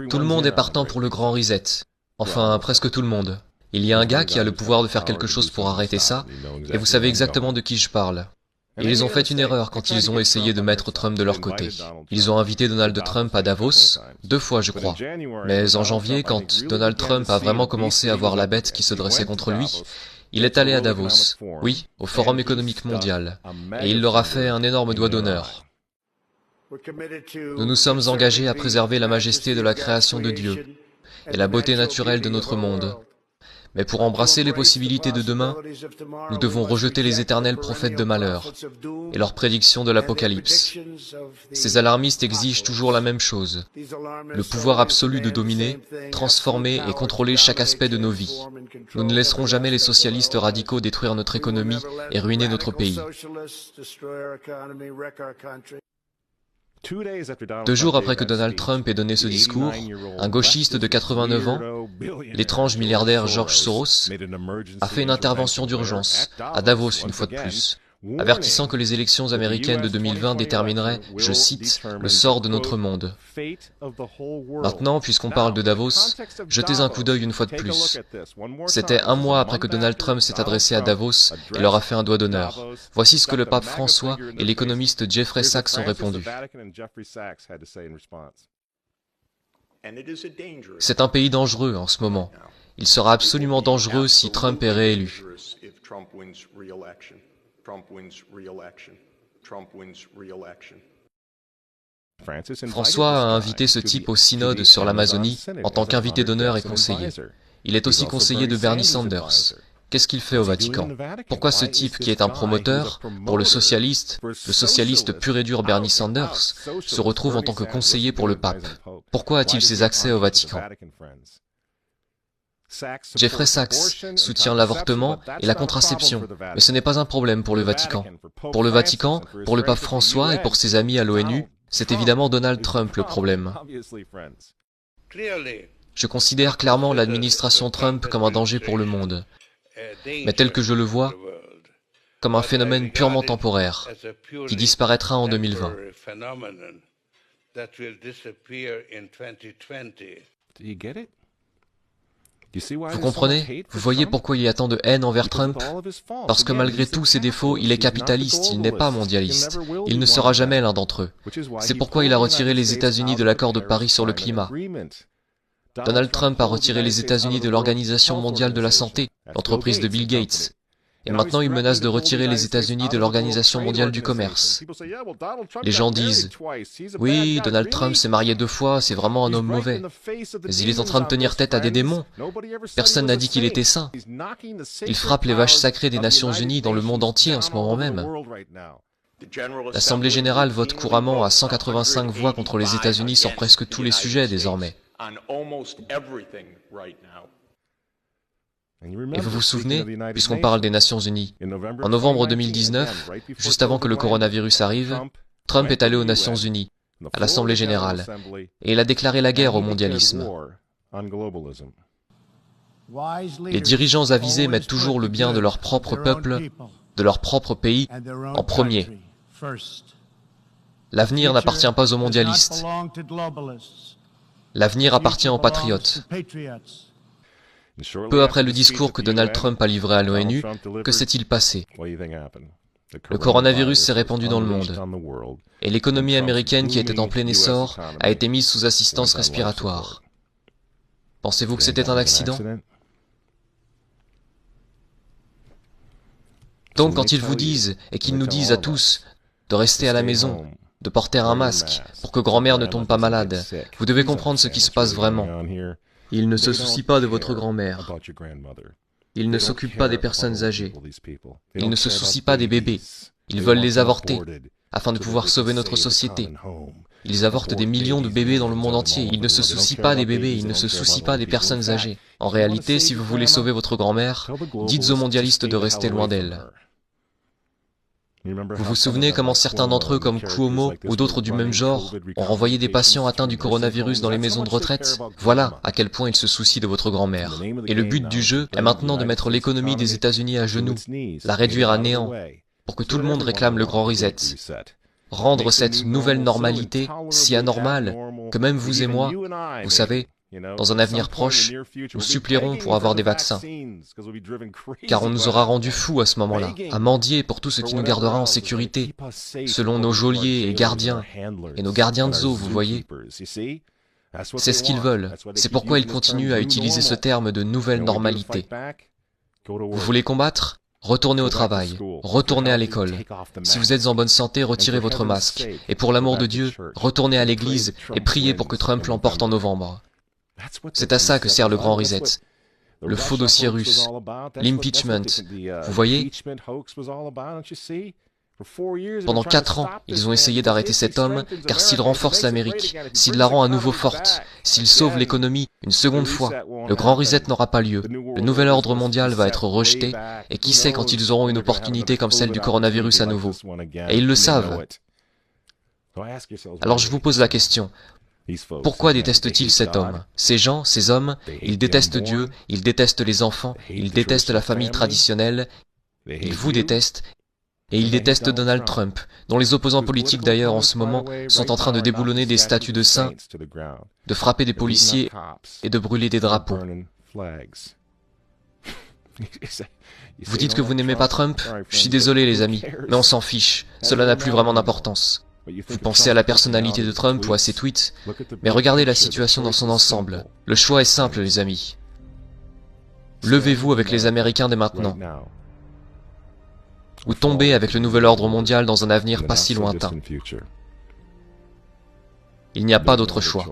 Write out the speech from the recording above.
Tout le monde est partant pour le grand reset. Enfin, presque tout le monde. Il y a un gars qui a le pouvoir de faire quelque chose pour arrêter ça, et vous savez exactement de qui je parle. Et ils ont fait une erreur quand ils ont essayé de mettre Trump de leur côté. Ils ont invité Donald Trump à Davos, 2 fois je crois. Mais en janvier, quand Donald Trump a vraiment commencé à voir la bête qui se dressait contre lui, il est allé à Davos, oui, au Forum économique mondial, et il leur a fait un énorme doigt d'honneur. Nous nous sommes engagés à préserver la majesté de la création de Dieu et la beauté naturelle de notre monde. Mais pour embrasser les possibilités de demain, nous devons rejeter les éternels prophètes de malheur et leurs prédictions de l'Apocalypse. Ces alarmistes exigent toujours la même chose, le pouvoir absolu de dominer, transformer et contrôler chaque aspect de nos vies. Nous ne laisserons jamais les socialistes radicaux détruire notre économie et ruiner notre pays. 2 jours après que Donald Trump ait donné ce discours, un gauchiste de 89 ans, l'étrange milliardaire George Soros, a fait une intervention d'urgence, à Davos une fois de plus, avertissant que les élections américaines de 2020 détermineraient, je cite, le sort de notre monde. Maintenant, puisqu'on parle de Davos, jetez un coup d'œil une fois de plus. C'était 1 mois après que Donald Trump s'est adressé à Davos et leur a fait un doigt d'honneur. Voici ce que le pape François et l'économiste Jeffrey Sachs ont répondu. C'est un pays dangereux en ce moment. Il sera absolument dangereux si Trump est réélu. François a invité ce type au synode sur l'Amazonie en tant qu'invité d'honneur et conseiller. Il est aussi conseiller de Bernie Sanders. Qu'est-ce qu'il fait au Vatican? Pourquoi ce type qui est un promoteur, pour le socialiste pur et dur Bernie Sanders, se retrouve en tant que conseiller pour le pape? Pourquoi a-t-il ses accès au Vatican? Jeffrey Sachs soutient l'avortement et la contraception, mais ce n'est pas un problème pour le Vatican. Pour le Vatican, pour le pape François et pour ses amis à l'ONU, c'est évidemment Donald Trump le problème. Je considère clairement l'administration Trump comme un danger pour le monde, mais tel que je le vois, comme un phénomène purement temporaire, qui disparaîtra en 2020. Vous comprenez? Vous voyez pourquoi il y a tant de haine envers Trump? Parce que malgré tous ses défauts, il est capitaliste, il n'est pas mondialiste. Il ne sera jamais l'un d'entre eux. C'est pourquoi il a retiré les États-Unis de l'accord de Paris sur le climat. Donald Trump a retiré les États-Unis de l'Organisation mondiale de la santé, l'entreprise de Bill Gates. Et maintenant, il menace de retirer les États-Unis de l'Organisation mondiale du commerce. Les gens disent, oui, Donald Trump s'est marié 2 fois, c'est vraiment un homme mauvais. Mais il est en train de tenir tête à des démons. Personne n'a dit qu'il était saint. Il frappe les vaches sacrées des Nations Unies dans le monde entier en ce moment même. L'Assemblée générale vote couramment à 185 voix contre les États-Unis sur presque tous les sujets désormais. Et vous vous souvenez, puisqu'on parle des Nations Unies, en novembre 2019, juste avant que le coronavirus arrive, Trump est allé aux Nations Unies, à l'Assemblée générale, et il a déclaré la guerre au mondialisme. Les dirigeants avisés mettent toujours le bien de leur propre peuple, de leur propre pays, en premier. L'avenir n'appartient pas aux mondialistes. L'avenir appartient aux patriotes. Peu après le discours que Donald Trump a livré à l'ONU, que s'est-il passé? Le coronavirus s'est répandu dans le monde, et l'économie américaine qui était en plein essor a été mise sous assistance respiratoire. Pensez-vous que c'était un accident? Donc quand ils vous disent, et qu'ils nous disent à tous, de rester à la maison, de porter un masque pour que grand-mère ne tombe pas malade, vous devez comprendre ce qui se passe vraiment. Ils ne se soucient pas de votre grand-mère. Ils ne s'occupent pas des personnes âgées. Ils ne se soucient pas des bébés. Ils veulent les avorter, afin de pouvoir sauver notre société. Ils avortent des millions de bébés dans le monde entier. Ils ne se soucient pas des bébés, ils ne se soucient pas des personnes âgées. En réalité, si vous voulez sauver votre grand-mère, dites aux mondialistes de rester loin d'elle. Vous vous souvenez comment certains d'entre eux, comme Cuomo ou d'autres du même genre, ont renvoyé des patients atteints du coronavirus dans les maisons de retraite? Voilà à quel point ils se soucient de votre grand-mère. Et le but du jeu est maintenant de mettre l'économie des États-Unis à genoux, la réduire à néant, pour que tout le monde réclame le grand reset. rendre cette nouvelle normalité si anormale que même vous et moi, vous savez, dans un avenir proche, nous supplierons pour avoir des vaccins, car on nous aura rendus fous à ce moment-là, à mendier pour tout ce qui nous gardera en sécurité, selon nos geôliers et gardiens, et nos gardiens de zoo, vous voyez. C'est ce qu'ils veulent, c'est pourquoi ils continuent à utiliser ce terme de nouvelle normalité. Vous voulez combattre ? Retournez au travail, retournez à l'école. Si vous êtes en bonne santé, retirez votre masque. Et pour l'amour de Dieu, retournez à l'église et priez pour que Trump l'emporte en novembre. C'est à ça que sert le grand reset. Le faux dossier russe, l'impeachment. Vous voyez ? Pendant 4 ans, ils ont essayé d'arrêter cet homme, car s'il renforce l'Amérique, s'il la rend à nouveau forte, s'il sauve l'économie une seconde fois, le grand reset n'aura pas lieu. Le nouvel ordre mondial va être rejeté, et qui sait quand ils auront une opportunité comme celle du coronavirus à nouveau. Et ils le savent. Alors je vous pose la question. Pourquoi détestent-ils cet homme? Ces gens, ces hommes, ils détestent Dieu, ils détestent les enfants, ils détestent la famille traditionnelle, ils vous détestent, et ils détestent Donald Trump, dont les opposants politiques d'ailleurs en ce moment sont en train de déboulonner des statues de saints, de frapper des policiers et de brûler des drapeaux. Vous dites que vous n'aimez pas Trump? Je suis désolé les amis, mais on s'en fiche, cela n'a plus vraiment d'importance. Vous pensez à la personnalité de Trump ou à ses tweets, mais regardez la situation dans son ensemble. Le choix est simple les amis. Levez-vous avec les Américains dès maintenant, ou tombez avec le nouvel ordre mondial dans un avenir pas si lointain. Il n'y a pas d'autre choix.